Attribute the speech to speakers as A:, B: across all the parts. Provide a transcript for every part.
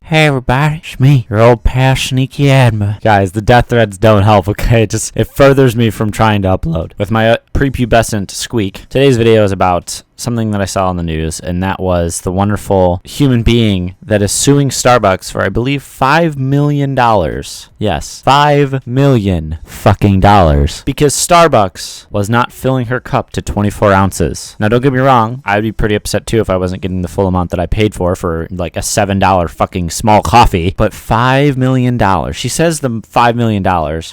A: Hey everybody, it's me, your old pal Sneaky Adma. Guys, the death threads don't help, okay? It furthers me from trying to upload. With my prepubescent squeak, today's video is about something that I saw on the news, and that was the wonderful human being that is suing Starbucks for, I believe, $5 million. Yes, $5 million fucking dollars. Because Starbucks was not filling her cup to 24 ounces. Now, don't get me wrong, I'd be pretty upset too if I wasn't getting the full amount that I paid for like a $7 fucking small coffee. But $5 million. She says the $5 million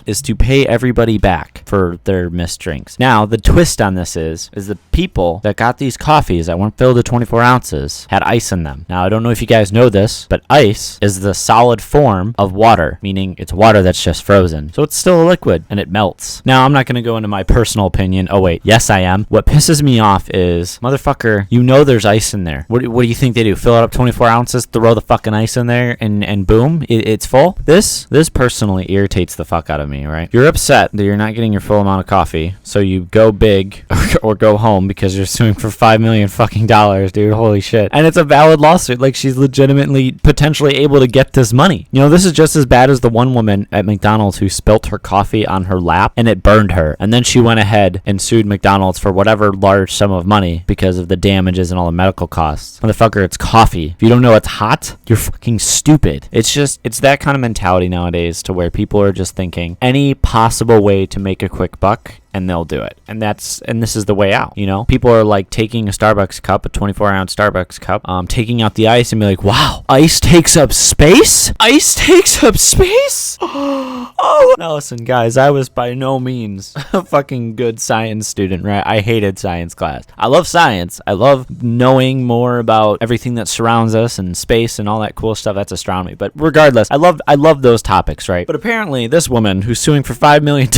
A: is to pay everybody back for their missed drinks. Now, the twist on this is the people that got these coffees that weren't filled to 24 ounces had ice in them. Now, I don't know if you guys know this, but ice is the solid form of water, meaning it's water that's just frozen. So it's still a liquid and it melts. Now, I'm not going to go into my personal opinion. Oh, wait. Yes, I am. What pisses me off is, motherfucker, you know there's ice in there. What do you think they do? Fill it up 24 ounces, throw the fucking ice in there, and boom, it's full? This personally irritates the fuck out of me, right? You're upset that you're not getting your full amount of coffee, so you go big or go home because you're suing for $5 million fucking dollars, dude. Holy shit. And it's a valid lawsuit. Like, she's legitimately potentially able to get this money. You know, this is just as bad as the one woman at McDonald's who spilt her coffee on her lap and it burned her. And then she went ahead and sued McDonald's for whatever large sum of money because of the damages and all the medical costs. Motherfucker, it's coffee. If you don't know it's hot, you're fucking stupid. It's that kind of mentality nowadays to where people are just thinking any possible way to make a quick buck and they'll do it. And this is the way out, you know? People are like taking a Starbucks cup, a 24-ounce Starbucks cup, taking out the ice and be like, wow, ice takes up space? Ice takes up space? Oh. Now listen, guys, I was by no means a fucking good science student, right? I hated science class. I love science. I love knowing more about everything that surrounds us and space and all that cool stuff. That's astronomy. But regardless, I love those topics, right? But apparently this woman who's suing for $5 million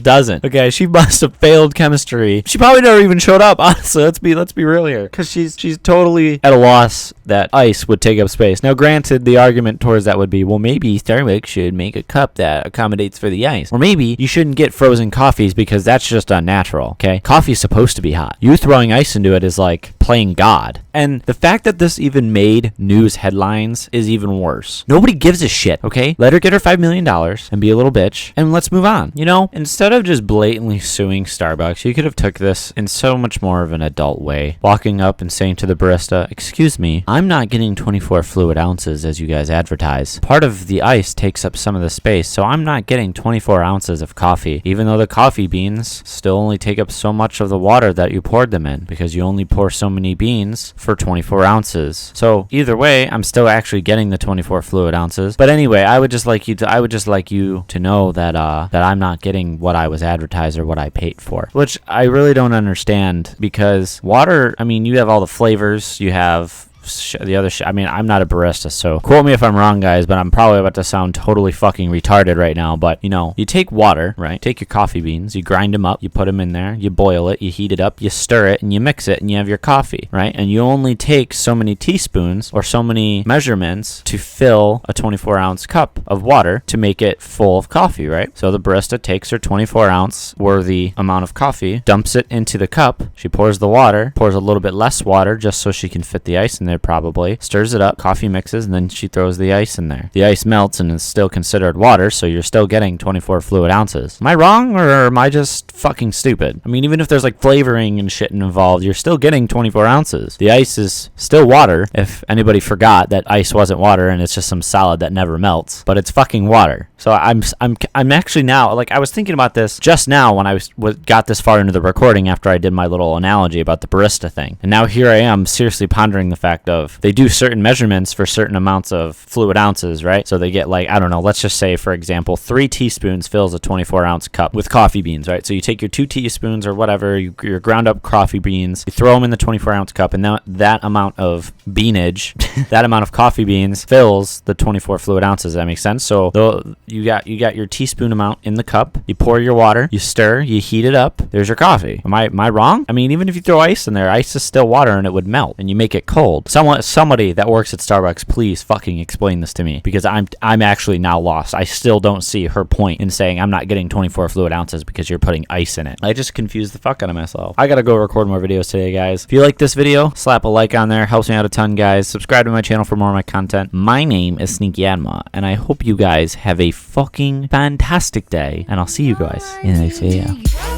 A: doesn't. Okay, she must have failed chemistry. She probably never even showed up, honestly. Let's be real here. Because she's totally at a loss that ice would take up space. Now, granted, the argument towards that would be, well, maybe Starbucks should make a cup that accommodates for the ice. Or maybe you shouldn't get frozen coffees because that's just unnatural, okay? Coffee's supposed to be hot. You throwing ice into it is like playing God. And the fact that this even made news headlines is even worse. Nobody gives a shit, okay? Let her get her $5 million and be a little bitch, and let's move on. You know, instead of just blatantly suing Starbucks, you could have took this in so much more of an adult way. Walking up and saying to the barista, excuse me, I'm not getting 24 fluid ounces as you guys advertise. Part of the ice takes up some of the space, so I'm not getting 24 ounces of coffee, even though the coffee beans still only take up so much of the water that you poured them in, because you only pour so many beans for 24 ounces. So either way, I'm still actually getting the 24 fluid ounces. But anyway, I would just like you to know that I'm not getting what I was advertised or what I paid for, which I really don't understand, because water, I mean, you have all the flavors, you have the other shit. I mean, I'm not a barista, so quote me if I'm wrong, guys, but I'm probably about to sound totally fucking retarded right now. But, you know, you take water, right? Take your coffee beans, you grind them up, you put them in there, you boil it, you heat it up, you stir it, and you mix it, and you have your coffee, right? And you only take so many teaspoons or so many measurements to fill a 24-ounce cup of water to make it full of coffee, right? So the barista takes her 24-ounce worthy amount of coffee, dumps it into the cup, she pours the water, pours a little bit less water just so she can fit the ice in there probably, stirs it up, coffee mixes, and then she throws the ice in there. The ice melts and is still considered water, so you're still getting 24 fluid ounces. Am I wrong, or am I just fucking stupid? I mean, even if there's like flavoring and shit involved, you're still getting 24 ounces. The ice is still water, if anybody forgot that ice wasn't water and it's just some solid that never melts, but it's fucking water. So I'm actually now, like, I was thinking about this just now when I got this far into the recording after I did my little analogy about the barista thing. And now here I am seriously pondering the fact of they do certain measurements for certain amounts of fluid ounces, right? So they get, like, I don't know, let's just say, for example, 3 teaspoons fills a 24-ounce cup with coffee beans, right? So you take your 2 teaspoons or whatever, your ground up coffee beans, you throw them in the 24-ounce cup, and now that amount of beanage, that amount of coffee beans fills the 24 fluid ounces. Does that make sense? So you got your teaspoon amount in the cup, you pour your water, you stir, you heat it up, there's your coffee. Am I wrong? I mean, even if you throw ice in there, ice is still water and it would melt, and you make it cold. Somebody that works at Starbucks, please fucking explain this to me, because I'm actually now lost. I still don't see her point in saying I'm not getting 24 fluid ounces because you're putting ice in it. I just confused the fuck out of myself. I gotta go record more videos today, guys. If you like this video, slap a like on there. Helps me out a ton, guys. Subscribe to my channel for more of my content. My name is Sneaky Adma, and I hope you guys have a fucking fantastic day, and I'll see you guys in the next video.